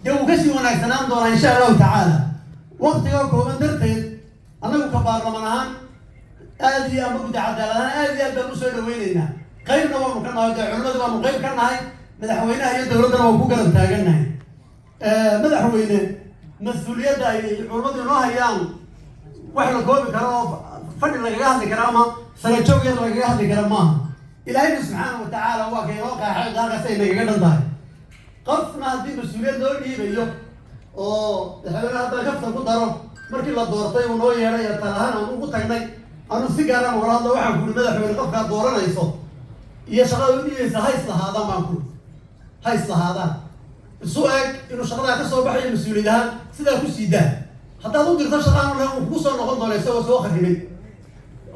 جو كسي وناكسنان دونا إن شاء الله تعالى وقت يوكو من درتين أنا كبار رمضان آدي أما كنت عدالة آدي أبدا مسؤول ويننا غيرنا ومكنا علماء ومغير كنا هاي مدحوينا هي دولتنا وكوكا تاجنا مدحوينا مسؤولية علماء نوها يان واحد كوبي كرام فن الرجال كرامة سنجوب الرجال كرامة إلهي سبحانه وتعالى هو كي يوقع حاجة غير سيد يقدر ده قفنا هذه المسؤولية دول بيجوا حنا هذا كفت كدارو markii la doortay uu noo yeeray talahan aan ugu tagnay aanu si gaar ah walaalo waxaan ku madaxweyne qofka dooranayso iyo shaqada u dhigaysa hayslahaada ma ku hayslahaada su'aag inuu shaqada ka soo baxay mas'uuliyadaha sida ku siidaa haddii aad u dirto shaqada uu ku soo noqon doono isagoo soo khadimay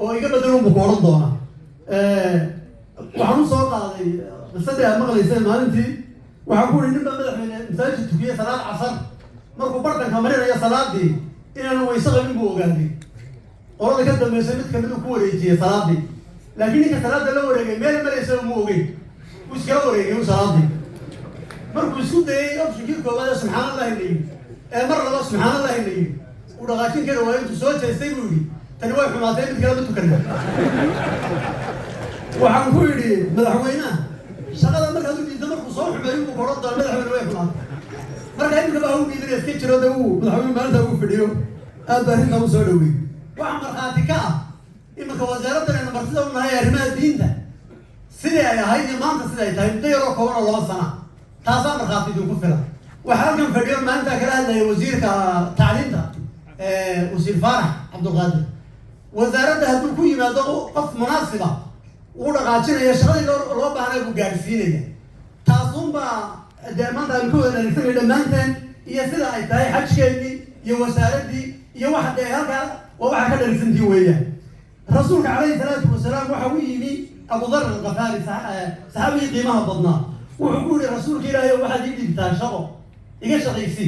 oo iga bedelo uu qoran doona waxaan soo qaaday qisada maqlaysa maalintii waxaan ku yiri madaxweyne masaajid tukiye salaad casar markuu bartanka marinayo salaadii inaan weysaqa inuu ogaadin qorada ka dambeysay mid kamid ku wareejiyay salaadii laakiin inka salaada la wareegay meel maraysa uu ogeyn uu iska wareegay salaadii markuu isku dayay optionkii koowaad subxaanallahi leeyahay mar laba subxaanallahi leeyahay uu dhaqaajin kara waa intuu soo jeestay buu yiri tani way xumaatay mid kale ma tukan waxaan ku yiri madaxweynaha shaqada markaad u diido markuu soo xumeeyo uu qoran doono madaxweyne way xumaatay marka inta baa uu diiday iska jiro uu madaxweyne maalinta uu fadhiyo aad baa inta uu soo dhaway waxaan marxaati ka ah imika wasaaradda inay martida u nahay arrimaha diinta sidii ay ahayd maanta sida ay tahay muddo yaroo kooban oo 2 sano taasaa marxaatidu ku filan waxaa halkan fadhiyo maalinta kala hadlaya wasiirka tacliinta wasiir faarax cabdulqaadir wasaaradda hadduu ku yimaado qof munaasiba uu dhaqaajinaya shaqadii loo baahnay buu gaarsiinaya taasuunbaa maanta aan ku wanaagsanay dhammaanteen iyo sida ay tahay xajkeedii iyo wasaaradii iyo waxa dee halkaa waa waxa ka dhalisantii weeyaan rasuulka calayhi salaatu wasalaam waxa uu yimi abu dhar al-ghafari saxaabi qiimaha badnaa wuxuu ku yiri rasuulka ilaahay waxaad ii dhigtaa shaqo iga shaqaysi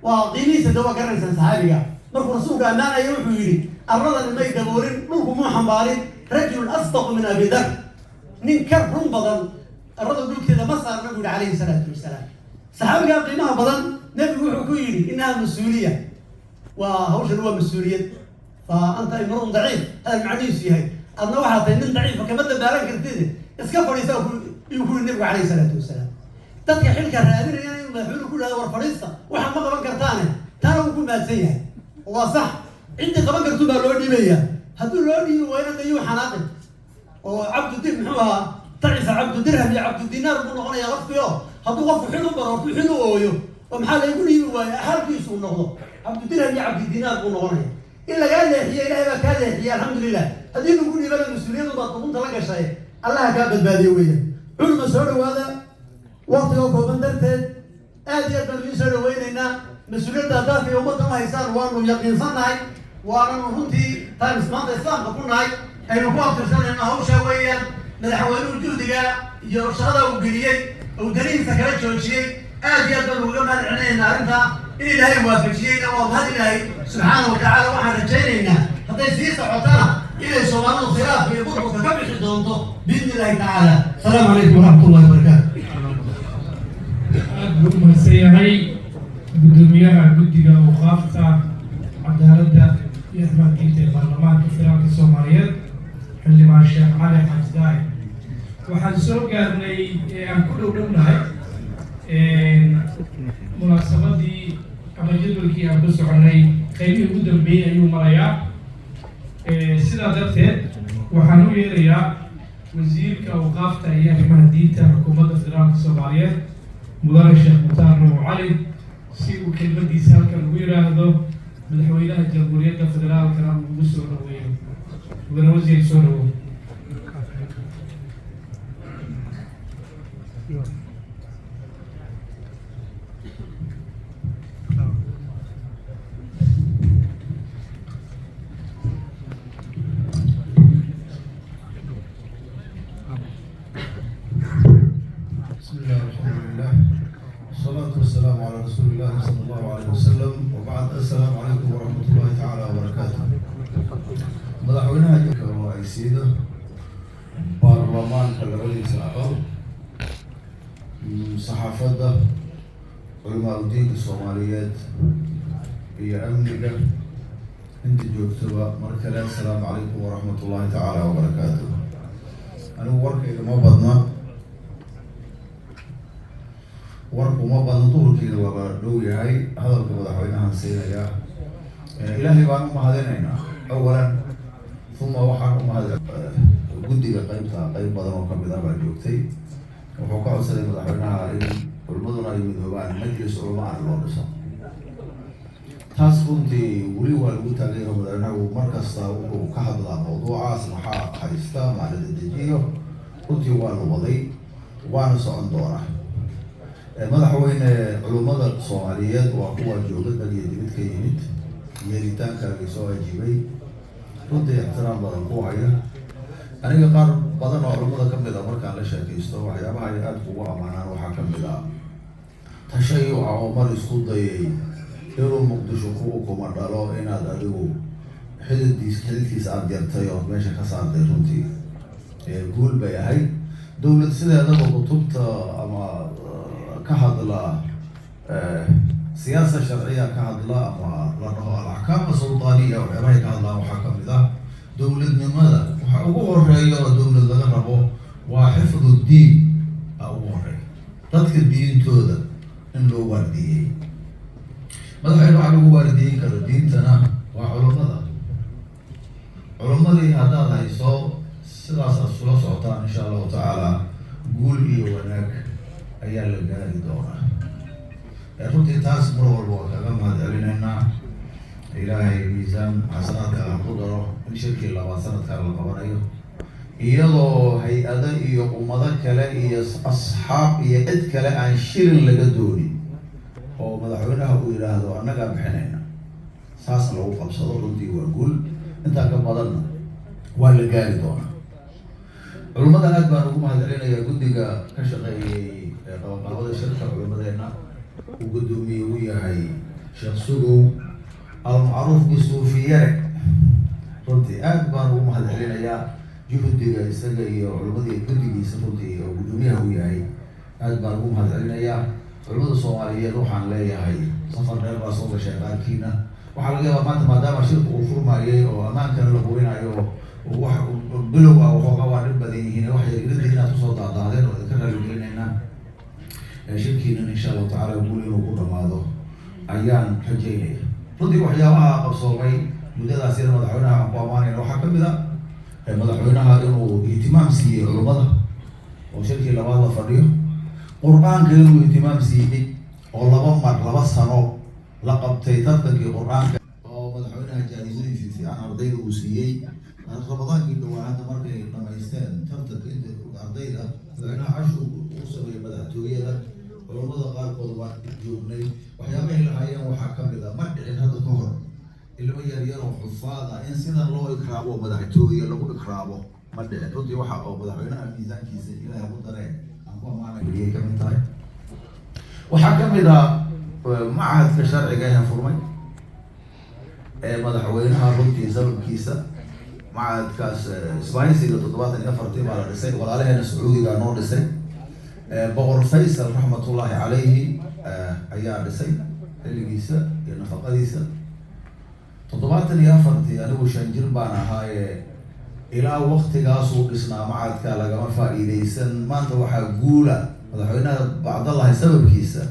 waa qiimihiisa dawa garanaysan saxaabiga markuu rasuulka ammaanaya wuxuu yiri arradan may daboorin dhulku muu xambaarin rajul asdaq min abi dhar nin ka run badan الرجل يقول كذا ما صار نقول عليه الصلاة والسلام صحابي قال قيمها بدن نبي يروحوا كويري إنها مسؤولية وهوش هو مسؤولية فأنت امرؤ ضعيف هذا المعني فيها أنا واحد من ضعيف فكما تبارك كذا اسكفر يقول النبي عليه الصلاة والسلام تطلع حلك الرادين يعني يقول كل هذا ورفريسة واحد ما قبل كرتانه ترى يكون ما تسيه هو صح أنت قبل كرتوبة لودي بيا هذول لودي وين تيجوا حناقل وعبد الدين محوها تعيس عبد درهم يا عبد الدينار بقول أنا يا غفيو هذا غف حلو برا حلو أويو ومحل يقول لي حال كيسو النهضة عبد درهم يا عبد الدينار بقول أنا إلا قال لي هي إلهي ما كان هي الحمد لله هذين يقول لي بلا المسؤولية وبطلون تلقى شيء الله كابد باديوية علم مسؤول هذا وقت يوم بندرت آدي أقدر يسأل وين هنا مسؤولية ذات يوم ما يصير وانو يقين صنعي وأنا نهونتي تايم سمعت الإسلام بقول هاي أي نقاط ترسل إنه هو شوية مدحوينه جهدها يرشده وقليل ودليل سكرت شوشي آدي أقدر وقمها العنين أنت إلهي موافقين وهذا إلهي سبحانه وتعالى واحد رجالنا حتى يصير صعوتنا إلى سبحانه الخلاف في بطء وكبر حدونته بإذن الله تعالى السلام عليكم ورحمة الله وبركاته أقول سيهي قدوميها قدقة وخافتا عدالة يحمد كيتي البرلمان كفرات الصوماليات اللي مع الشيخ علي حمزداي waxaan soo gaarnay aan ku dhownahay munaasabadii ama jadwalkii aan ku soconay qaybihii ugu dambeeyay ayuu marayaa sidaa darteed waxaan u yeerayaa wasiirka awqaafta iyo arrimaha diinta xukuumadda federaalka soomaaliyeed mudane sheekh mukhtaar nuur cali si uu kelmadiisa halkan ugu yidhaahdo madaxweynaha jamhuuriyadda federaalkana ugu soo dhaweeyo mudane wasiir soo dhawow بسم الله والحمد لله والصلاة والسلام على رسول الله صلى الله عليه وسلم وبعد السلام عليكم ورحمة الله تعالى وبركاته. مدحوينها جوكا رئيسيدة برلمان كالرئيس الأعظم صحافة علماء الدين الصوماليات هي أمنية انت جوجتوا مركلا. السلام عليكم ورحمة الله تعالى وبركاته. أنا وركي ما بدنا وركو ما بدنا طولكي وبدوي هاي هذا الكبد حوينا هنسينا يا إلهي بانو ما هذينا أولا ثم وحنا ما هذا جدي قريبتها قريب بدنا وكم بدنا جوجتي وحكوا سليم مدحوينها والمدن أي مذهبان مجلس علماء الوارثة taas runtii weli waa lagu taageero madaxweynuhu markasta wuxuu ka hadlaa mawduucaas maxaa haysta macalada dejiyo runtii waa la waday waana socon doonaa. madaxweyne culummada Soomaaliyeed waa kuwa jooga daliya dibad ka yimid yeelitaankaaga soo ajiibay runtii ixtiraam badan ku haya. aniga qaar badan oo culummada ka mid ah markaan la sheekaysto waxyaabaha ay aad ugu ammaanaan waxaa ka mid ah tashayuca oo mar isku dayay inuu muqdisho ku ukuma dhalo inaad adigu xididkiisa aad jartay oo meesha ka saartay runtii guul bay ahayd. dowlad sideedaba kutubta ama ka hadla siyaasa sharciya ka hadla ama la dhaho al-axkaam sultaaniya waxyaabahay ka hadlaan waxaa ka mid ah dowladnimada waxa ugu horeeya oo dowlad laga rabo waa xifdu diin ugu horeeya dadka diintooda in loo waardiyey. madaxweyne waxa lagu waaridiyin karo diintana waa culummada. culummadii haddaad hayso sidaas aad isula socotaan insha allahu tacaala guul iyo wanaag ayaa la gaari doonaa. runtii taas mar walba waa kaga mahad celinaynaa. ilaahay miisaan xasanaadka aan ku daro in shirkii labaad sanadkaa la qabanayo iyadoo hay-ado iyo ummado kale iyo asxaab iyo cid kale aan shilin laga doonin oo madaxweynaha uu yidhaahdo annagaa bixinayna saas lagu qabsado runtii waa guul. intaa ka badanna waa la gaari doonaa. culummada aad baan ugu mahad celinayaa guddiga ka shaqeeyey qabanqaabada shirka culummadeenna uu guddoomiye u yahay sheekh sugow almacruuf bisuufiyare. runtii aad baan ugu mahad celinayaa juhdiga isaga iyo culummadii guddigiisa runtii oo guddoomiyaha u yahay aad baan ugu mahad celinayaa. culimada Soomaaliyeed waxaan leeyahay safar dheer baa soo gashay qaarkiina waxaa laga yaabaa maanta maadaama shirku uu furmayay oo ammaankana la hubinayo wax bilow ah waxoogaa waa dhib badan yihiin wax yaryarida inaad kusoo daadaadeen oo idinka raaligelinaynaa. shirkiinan insha allahu tacaala guul inuu ku dhamaado ayaan rajaynaya. runtii waxyaabaha qabsoomay muddadaas yar madaxweynaha aan ku ammaanayna waxaa ka mid ah madaxweynaha inuu ihtimaam siiyey culummada oo shirkii labaad la fadhiyo. qur'aanka inuu ihtimaam siiyey oo laba sano la qabtay tartankii qur'aanka oo madaxweynaha jaalisooyin fiican ardayda uu siiyey. ramadaankii dhowaa hadda markay dhamaysteen tartanka inta ardayda madaxweynaha cashur uu sameeyey madaxtooyada culummada qaarkood waa joognay. waxyaabahay lahaayeen waxaa ka mid ah ma dhicin hadda ka hor ilmo yaryar oo xufaada in sidan loo ikraabo madaxtooye lagu ikraabo ma dhicin. runtii waxa oo madaxweynaha miisaankiisa ilaahay ugu dareen waxaa ka mid ah machadka sharciga ee furmay madaxweynaha runtii sababkiisa machadkaas isbaahisiga 74 baa la dhisay. walaalaheena sacuudiga noo dhisay. boqor faysal raxmatullaahi calayhi ayaa dhisay xilligiisa iyo nafaqadiisa. 74 anigu 5 jir baan ahaaye ilaa waqtigaasuu dhisnaa machadka lagama faa'iidaysan. maanta waxaa guula madaxweynaha bacdallahi sababkiisa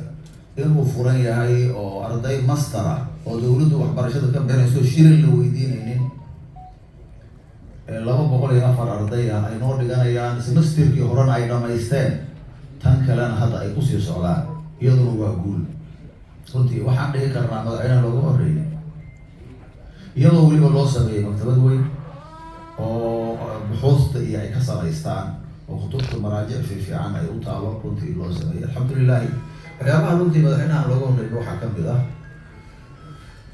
inuu furan yahay oo arday master ah oo dowladdu waxbarashada ka bixinayso shilin la weydiinaynin 204 arday ah ay noo dhiganayaan semesterkii horena ay dhamaysteen tan kalena hadda ay kusii socdaan iyaduna waa guul. runtii waxaan dhihi karnaa madaxweynaha looga horreeyay iyadoo weliba loo sameeyey maktabad weyn oo buxuusta iyo ay ka samaystaan oo kutubta maraajic fiican ay u taalo runtii loo sameeyey. alxamdulilaahi waxyaabaha runtii madaxweynaha looga horreeyay waxaa ka mid ah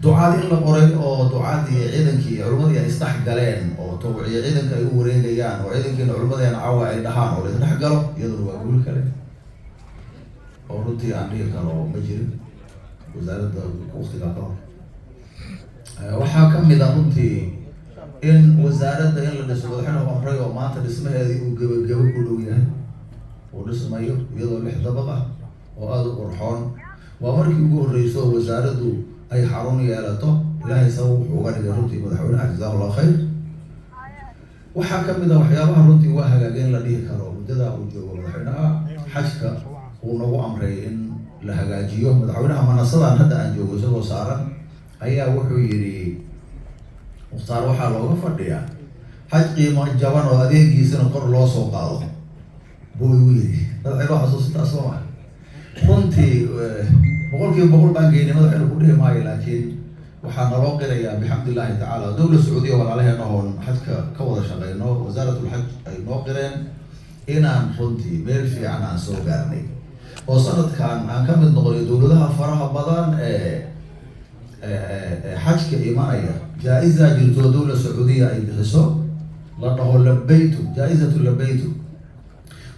ducaad in la qoray oo ducaadii ciidankii culummadii ay isdhex galeen oo tawciya ciidanka ay u wareegayaan oo ciidankiina culummadeena caawa ay dhahaan oo la isdhex galo iyaduna waa guul kale oo runtii aan dhihi karo ma jirin wasaaradda waqtiga ka hor. waxaa ka mid ah runtii in wasaaradda in la dhiso madaxweynuhu amray oo maanta dhismaheedii uu gebagebo ku dhow yahay uu dhismayo iyadoo 6 dabaq ah oo aada u qurxoon. ومركي ugu horeyso wasaaraddu ay xarun yeelato ilaahay sabab uga dhigay runtii madaxweynaha jazakallahu khayr waxaa ka mid ah waxyaabaha runtii waa hagaageen la dhihi karo muddada uu joogo madaxweynaha xajka uu nagu amray in la hagaajiyo madaxweynaha manasadan hadda aan joogo isagoo saaran ayaa wuxuu yidhi mukhtaar waxaa looga fadhiyaa xaj qiimo jaban oo adeegiisana kor loo soo qaado buu igu yidhi madaxweyne xasuustaa soo maa runtii boqolkiiba boqol baan geynay madaxweyne ku dhihi maayo laakiin waxaa naloo qirayaa bixamdillaahi tacaala dowla sacuudiya walaalaheena oon xajka ka wada shaqeyno wasaaratul xaj ay noo qireen inaan runtii meel fiican aan soo gaarnay oo sanadkan aan ka mid noqonay dowladaha faraha badan xajka imanaya jaa-isa jirto dowla sacuudiya ay bixiso la dhaho labaytu jaa-isatu labaytu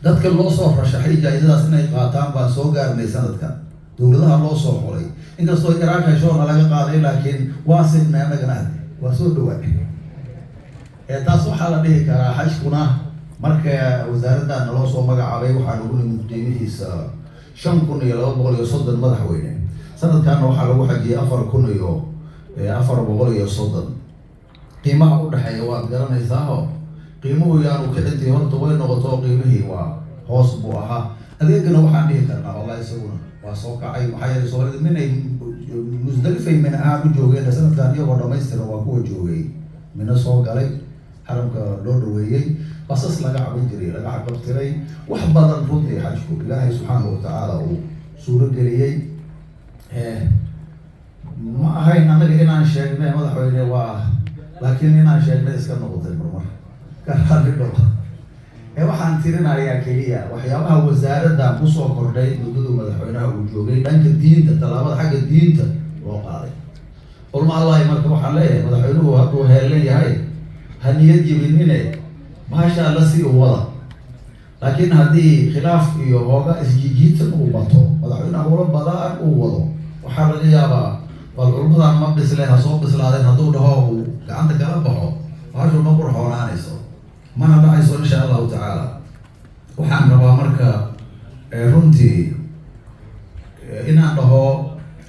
dadka loo soo rashaxay jaa-isadaas inay qaataan baan soo gaarnay sanadkan dowladaha loo soo xolay inkastoo iraan heshoona laga qaaday laakiin waa signay annagana waa soo dhawaanay taas waxaa la dhihi karaa xajkuna marka wasaaradda naloo soo magacaabay waxaa lagu nimid qiimihiisa 5,230 madaxweyne sanadkaana waxaa lagu xajiyay 4,430 qiimaha u dhexeeya waad garanaysaa qiimuhu yaanu kicintii horta way noqoto qiimihii waa hoos buu ahaa adeegana waxaan dhihi karnaa wallahi isaguna waa soo kacay maxaa yeelay soomaalida minay musdalifay mina ahaan u joogeen sanadkan iyagoo dhamaystiran waa kuwa joogay mina soo galay xaramka loo dhaweeyey basas laga caban jiray laga xaqabtiray wax badan runtii xajku ilaahay subxaanahu watacaala uu suuro geliyey ma ahayn anaga inaan sheegnay madaxweyne waa laakiin inaan sheegnay iska noqotay marmar karaalidho waxaan tirinayaa keliya waxyaabaha wasaaradda kusoo kordhay muddadu madaxweynaha uu joogay dhanka diinta tallaabada xagga diinta loo qaaday ulma allahi marka waxaan leeyahay madaxweynuhu hadduu heelan yahay ha niyad jebinine baashaa la sii wada laakiin haddii khilaaf iyo hooga isjijiidsan uu bato madaxweynaha ula badaan uu wado waxaa laga yaabaa bal culmadan ma bisleen ha soo bislaadeen hadduu dhaho uu gacanta kala baxo baashu ma qurxoonaanayso mana dhacayso insha allahu tacaala waxaan rabaa marka runtii inaan dhaho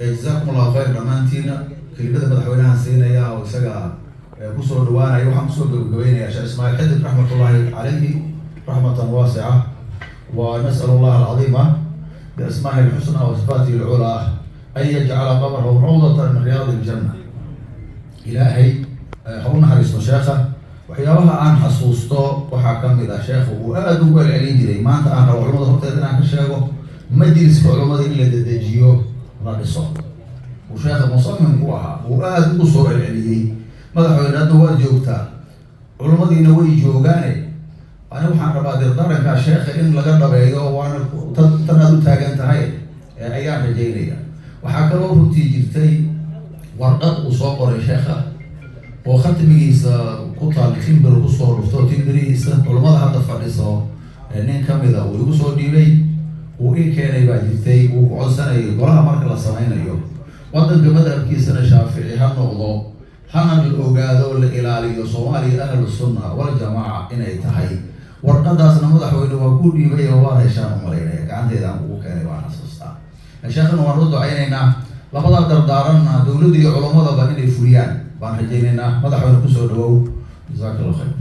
jazaakum allahu khayr dhammaantiina kelimada madaxweynaha siinaya oo isaga kusoo dhawaanaya waxaan kusoo gabagabaynayaa sheekh ismaaciil xidig raxmatullahi calayhi raxmatan waasica wa nas'al allah alcadiima biasmaahi alxusna wa sifaatihi alculaa an yajcala qabrahu rawdatan min riyaadi aljanna ilaahay ha u naxariisto sheekha waxyaabaha aan xasuusto waxaa ka mid ah sheekhu uu aada ugu celcelin jiray maanta aan rabo culamada horteeda inaan ka sheego majliska culamada in la dedejiyo la dhiso uu sheekha musamim ku ahaa uu aada ugu soo celceliyey madaxweyne hadda waad joogtaa culamadiina way joogaane ani waxaan rabaa dirdaranka sheekha in laga dhabeeyo waana tan aad u taagan tahay ayaan rajaynaya waxaa kaloo runtii jirtay warqad uu soo qoray sheekha oo khatmigiisa ku taal timbir kusoo dhufto timbirihiisa culamada hadda fadhiso nin kamida uu igu soo dhiibay uu ii keenay baa jirtay uu ku codsanayay golaha marka la samaynayo wadanka madhabkiisana shaafici ha noqdo hana la ogaado la ilaaliyo soomaaliya ahlu sunna waljamaaca inay tahay warqadaasna madaxweyne waa ku dhiibay oo waan heshaan u malaynaya gacanteeda aan ugu keenay waan xasuustaa sheekhana waan u ducaynaynaa labada dardaaranna dowladda iyo culamadaba inay fuliyaan baan rajaynaynaa madaxweyne kusoo dhawow jazaaka allah khayr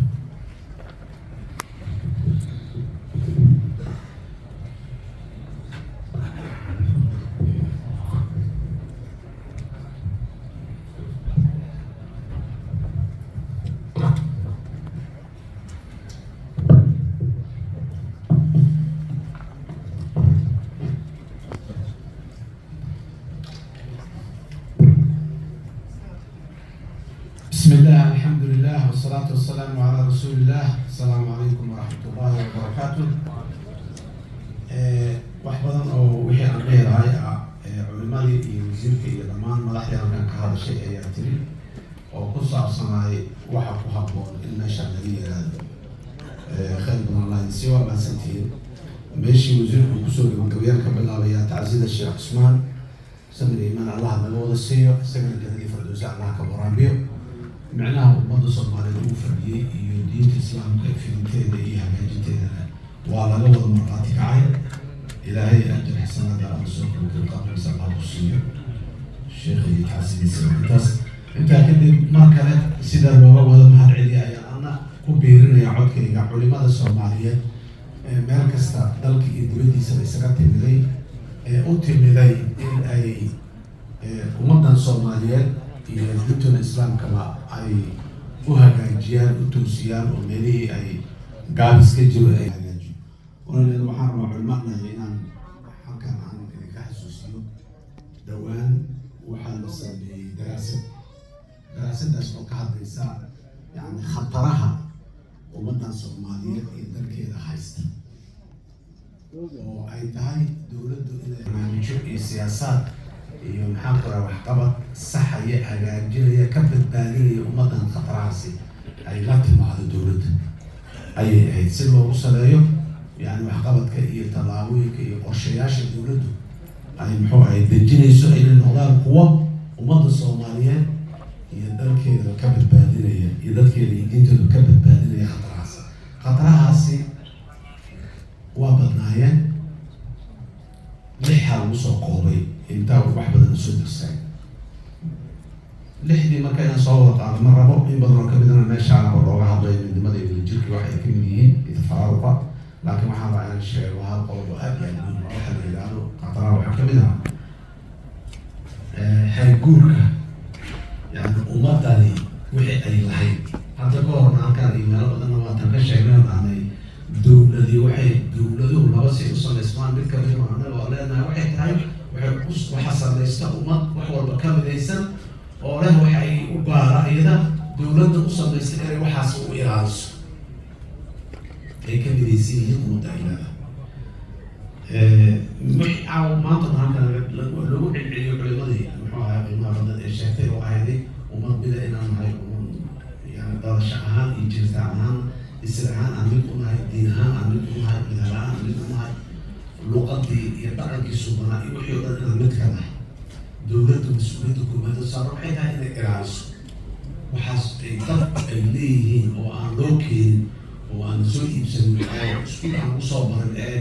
بسم الله الحمد لله والصلاة والسلام على رسول الله السلام عليكم ورحمة الله وبركاته wax badan oo wixii aan leedahay culimadii iyo wasiirka iyo dhammaan madaxdii halkan ka hadashay ayaa tiri oo ku saabsanay waxa ku habboon in meeshaan laga yiraahdo khayr badan allah si wanaagsantiin meeshii wasiirku kusoo gabagabayaan ka bilaabaya tacsida sheekh cusmaan samir iimaan allah naga wada siiyo isagana jannadii firdowsi allah ka waraabiyo معناه ummadda Soomaaliyeed uu fadhiyay iyo diinta islaamka filinteeda iyo hagaajinteeda waa laga wada marqaati kacay ilaahay ajr xasanada aan soo kordhin qabla salaatu xasuusiyo sheekha iyo xaasidiisa intaa kadib mar kale sida looga wada mahad celiya ayaa ana ku biirinaya codkayga culimada Soomaaliyeed meel kasta dalka iyo dibadiisa isaga timiday u timiday in ay ummadan Soomaaliyeed iyo diinta Islaamka ay u hagaajiyaan u toosiyaan oo meelihii ay gaabis ka jiro ay hagaajiyo. waxaan rabaa culimada inaan halkan aan idinka xasuusiyo dhawaan waxaa la sameeyey daraasadaas oo ka hadlaysa yani khataraha ummadan Soomaaliyeed iyo dalkeeda haysta oo ay tahay dowladdu inay barnaamijyo iyo siyaasaad iyo maxaan ku rahaa waxqabad saxaya hagaajinaya ka badbaadinaya ummadan khatarahaasi ay la timaado dowladda ayay ahayd si loogu saleeyo yani waxqabadka iyo tallaabooyinka iyo qorshayaasha dowladdu ay muxuu ay dejinayso inay noqdaan kuwo ummadda Soomaaliyeed iyo dalkeeda ka badbaadinaya iyo dadkeeda iyo diintooda ka badbaadinaya khatarahaasi waa badnaayeen lixaa lagu soo koobay intaa wax badan soo dirsay lixdii marka inaan soo wada qaado ma rabo in badan oo kamidana meeshaanaba looga hadlayo midnimada iyo wadajirka waxay ka mid yihiin itafaaruqa laakiin waxaan rabaa inaan sheego hal qodob oo aad iyo aad muhiim waxa la yidhaahdo khataraha waxaa kamid ah hayguurka yani ummadani wixii ay lahayd hadda ka horna halkaan iyo meelo badanna waatan ka sheegnay dhahnay dowladuhu laba si u samaysmaan mid kamid oo annaga oo leenahay waxay tahay waxa samaysta ummad wax walba ka midaysan oo leh waxa ay u gaara iyada dowladda u samaysta inay waxaas u ilaaliso ay ka midaysan yihiin ummadda ay leedahay wixii maanta halkan lagu celceliyo culimadii muxuu ahaa qiimaha badan ee sheegtay oo ahayday ummad mida inaan nahay yani dalasho ahaan iyo jiritaan ahaan isir ahaan aan mid u nahay diin ahaan aan mid u nahay midab ahaan aan mid u nahay luqadii iyo dhaqankii suubanaa iyo wixii oo dhan inaan mid ka nahay dowladda mas-uuliyadda koowaad oo saaran waxay tahay inay ilaaliso waxaas ay dad ay leeyihiin oo aan loo keenin oo aan soo iibsanin oo iskuul aan usoo barin ee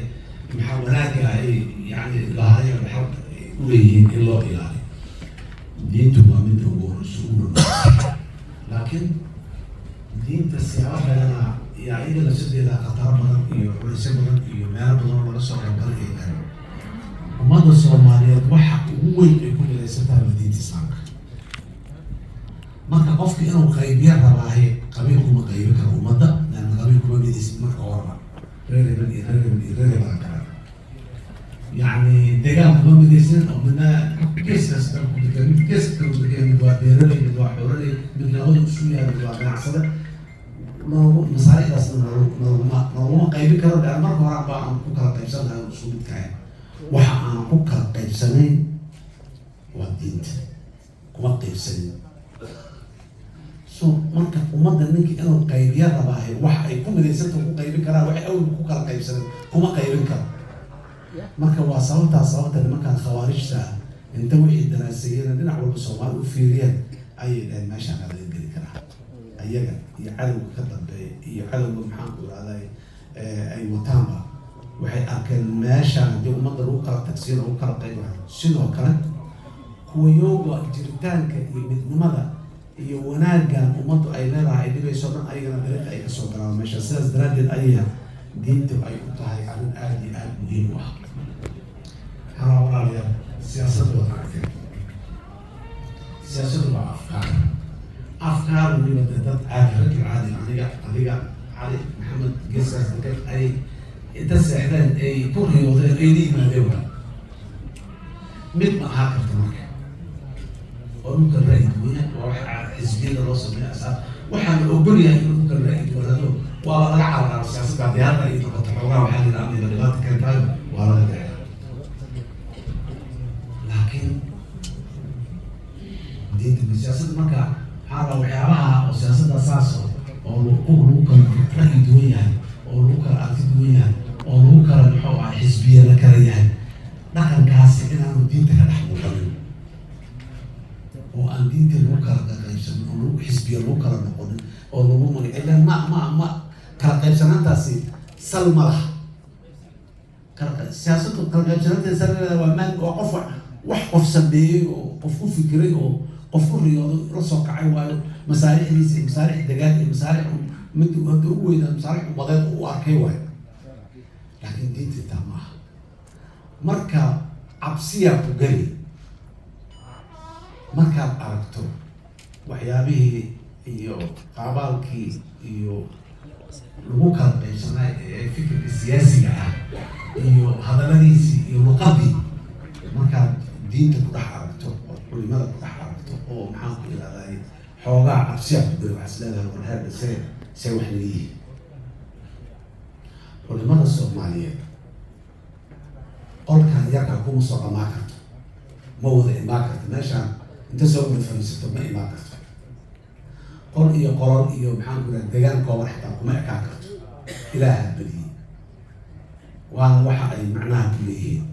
maxaa wanaaga ay yani lahaayeen waxaa u leeyihiin in loo ilaaliyo diintu waa midda ugu horeyso ugu dhow laakiin diinta siyaabo badana iyo ayaga lafsadeeda khataro badan iyo culeysyo badan iyo meelo badan oo laga soo qaybgalay ay tahay ummadda Soomaaliyeed waxa ugu weyn ay ku midaysantahay waa diinta Islaamka marka qofka inuu qaybiya rabaahay qabiil kuma qaybi karo ummadda laana qabiil kuma midaysan marka horeba reer kale يعني deegaan kuma midaysan oo midna gees kasta ku degan mid gees kasta ku degan mid waa beeraley mid waa xoololey mid labada isu yahay mid waa ganacsade masaariicdaas nooguma qaybi karo dheer marka hore ba aan ku kala qaybsanahay isku midkahay waxa aan ku kala qaybsanayn waa diinta kuma qaybsanin so marka ummadda ninkii inuu qaybiya rabaahay wax ay ku midaysanta ku qaybi karaan waxay awal ku kala qaybsanin kuma qaybin karo marka waa sababta nimankaan khawaarijta inta wixii daraaseeyeen dhinac walba Soomaali u fiiriyeen ayay dhahay meeshaan laga geli karaa ayaga iyo cadowga ka dambeeya iyo cadowga maxaan ku iraaday ay wataanba waxay arkeen meeshaan haddii ummadda lagu kala tagsiyo lagu kala qaybayo sidoo kale kuwa yooga jiritaanka iyo midnimada iyo wanaaggan ummaddu ay leedahay dhibayso dhan ayagana dariiqa ay kasoo galaan meesha sidaas daraaddeed ayaga diintu ay u tahay arrin aad iyo aad muhiim u ah hala walaalayaal siyaasadda wada aragteen siyaasaddu waa afkaar weliba dad caadi ragil caadi adiga cali maxamed geesaas degan ay inta seexdeen ay ku riyoodeen ay la yimaadeen waa mid ma ahaa karta marka oo dhulka ra'yi duwana waa wax xisbiyada loo sameeyo asaas waxaan ogol yahay in dhulka ra'yi duwanado waa laga cararaaro siyaasadda diyaarada iyo noqoto xoogaa waxaa la yidhaha amniga dhibaata keentaayo waa laga dheeraa laakiin diinta siyaasadda marka waxaa rabaa waxyaabaha oo siyaasadda saas oo lagu kala ra'yi duwan yahay oo lagu kala arti duwan yahay oo lagu kala muxuu ah xisbiya la kala yahay dhaqankaasi inaanu diinta ka dhex muuqanin oo aan diinta lagu kala qaybsanin oo lagu xisbiya lagu kala noqonin oo lagu magaciilan ma kala qaybsanaantaasi sal ma laha siyaasaddu kala qaybsanaanteeda sal waa qof wax qof sameeyey oo qof ku fikiray oo qof ku riyoodo la soo kacay waayo masaalixdiisa iyo masaalix degaan iyo masaalix mid hadda ugu weynaa masaalix umadeed u arkay waayo laakiin diinta intaa maaha marka cabsiyaa ku geli markaad aragto waxyaabihii iyo qaabaalkii iyo lagu kala qaybsanay ee fikirka siyaasiga ah iyo hadalladiisii iyo luqadii markaad diinta ku dhex aragto oo culimada ku dhex aragto oo maxaan ku ihahday xoogaa cabsiyaa ku geli waxaas leedahay warheerda see wax leeyihiin culimada Soomaaliyeed qolkan yarka kuma soo dhamaan karto ma wada imaan karto meeshaan inta soo wada fadhiisato ma imaan karto qol iyo qolol iyo maxaan ku ihahda degaan kooban xitaa kuma ekaan karto ilaaha badiyey waana waxa ay macnaha ku leeyihiin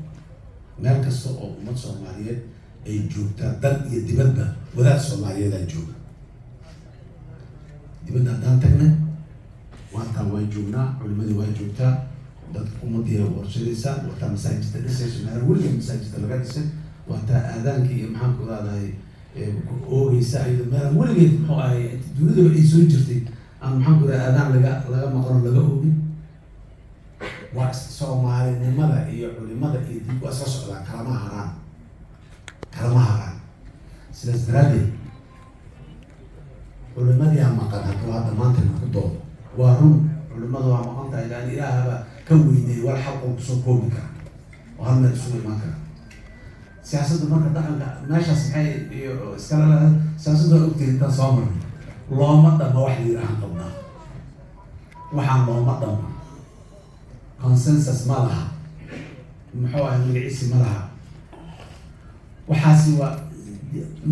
meel kasta oo ummad Soomaaliyeed ay joogtaa dal iyo dibadba wadaad Soomaaliyeed aan jooga dibadda haddaan tagnay waantaan waan joognaa culimadii waan joogtaa dadka ummadii warshadaysaa wataa masaajidda dhisayso meel weliga masaajidda laga dhisay wataa aadaankii iyo maxaan ku ihahday oogeysa iyada meel weligeed muxuu ahay dunidaba ay soo jirtay aan maxaan ku ihahda aadaan laga maqlo laga oogin waa Soomaalinimada iyo culimada iyo dib waa soo socdaan kalama haraan sidaas daraaddeed culimadii aan maqan hadduu hadda maanta ku doodo waa run culimadu waa maqan tahay laan ilaahaba ka weynay wal xalqoo kusoo koobi kara oo hal meel isugu imaan kara siyaasadda marka dhaqanka meeshaas maxay iyo iskala lahayd siyaasadda waa ogtahay intaan soo marnay looma dhama wax la yidhaahan qabnaa waxaan looma dhama consensus ma laha muxuu ahay magaciisi ma laha waxaasi waa